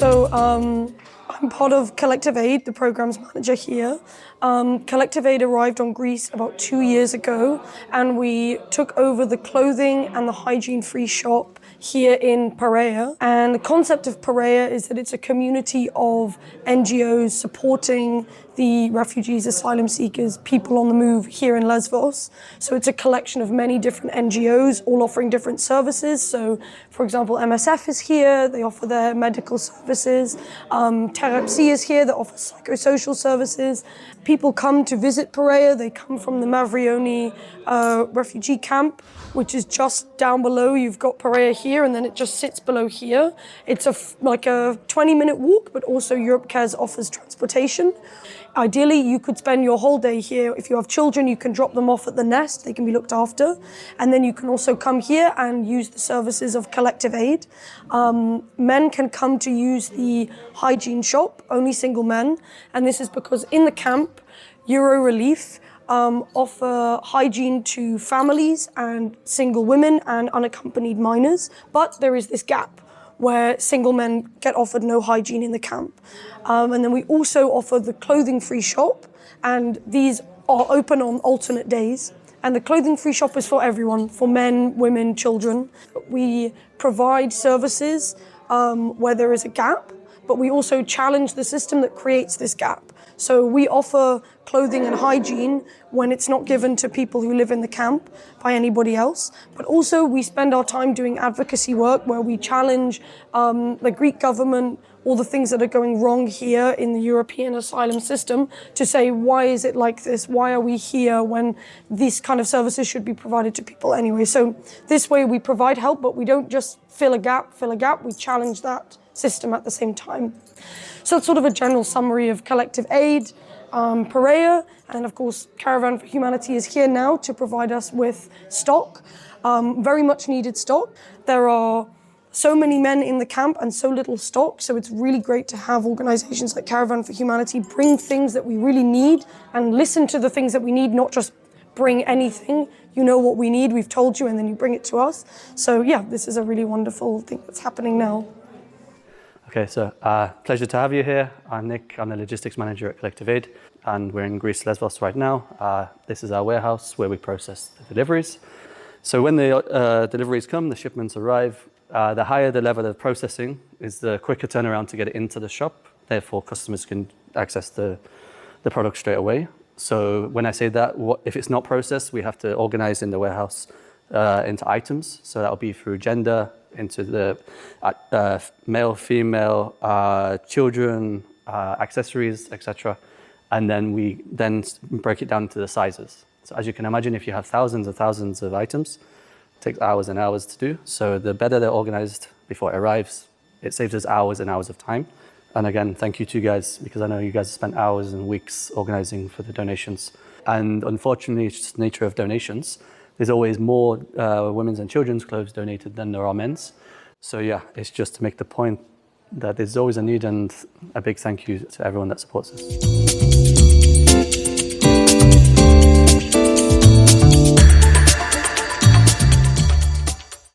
I'm part of Collective Aid, the program's manager here. Collective Aid arrived on Greece about 2 years ago, and we took over the clothing and the hygiene-free shop here in Parea. And the concept of Parea is that it's a community of NGOs supporting the refugees, asylum seekers, people on the move here in Lesbos. So it's a collection of many different NGOs, all offering different services. So, for example, MSF is here, they offer their medical services. Betreibt is here, that offers psychosocial services. People come to visit Parea, they come from the Mavrioni refugee camp, which is just down below. You've got Parea here, and then it just sits below here. It's like a 20-minute walk, but also Europe Cares offers transportation. Ideally, you could spend your whole day here. If you have children, you can drop them off at the nest. They can be looked after. And then you can also come here and use the services of Collective Aid. Men can come to use the hygiene shop, only single men. And this is because in the camp, Euro Relief offer hygiene to families and single women and unaccompanied minors. But there is this gap where single men get offered no hygiene in the camp. And then we also offer the clothing-free shop, and these are open on alternate days. And the clothing-free shop is for everyone, for men, women, children. We provide services where there is a gap, but we also challenge the system that creates this gap. So we offer clothing and hygiene when it's not given to people who live in the camp by anybody else. But also we spend our time doing advocacy work where we challenge the Greek government, all the things that are going wrong here in the European asylum system, to say, why is it like this? Why are we here when these kind of services should be provided to people anyway? So this way we provide help, but we don't just fill a gap, we challenge that system at the same time. So that's sort of a general summary of Collective Aid, Parea, and of course Caravan for Humanity is here now to provide us with stock, very much needed stock. There are so many men in the camp and so little stock, so it's really great to have organizations like Caravan for Humanity bring things that we really need and listen to the things that we need, not just bring anything. You know what we need, we've told you, and then you bring it to us. So yeah, this is a really wonderful thing that's happening now. Okay, so pleasure to have you here. I'm Nick, I'm the logistics manager at Collective Aid, and we're in Greece, Lesbos right now. This is our warehouse where we process the deliveries. So when the deliveries come, the shipments arrive, the higher the level of processing is the quicker turnaround to get it into the shop. Therefore, customers can access the product straight away. So when I say that, if it's not processed, we have to organize in the warehouse into items. So that'll be through gender, into the male, female, children, accessories, etc. And then we break it down to the sizes. So as you can imagine, if you have thousands and thousands of items, it takes hours and hours to do. So the better they're organized before it arrives, it saves us hours and hours of time. And again, thank you to you guys, because I know you guys have spent hours and weeks organizing for the donations. And unfortunately, it's just the nature of donations. There's always more women's and children's clothes donated than there are men's. So yeah, it's just to make the point that there's always a need, and a big thank you to everyone that supports us.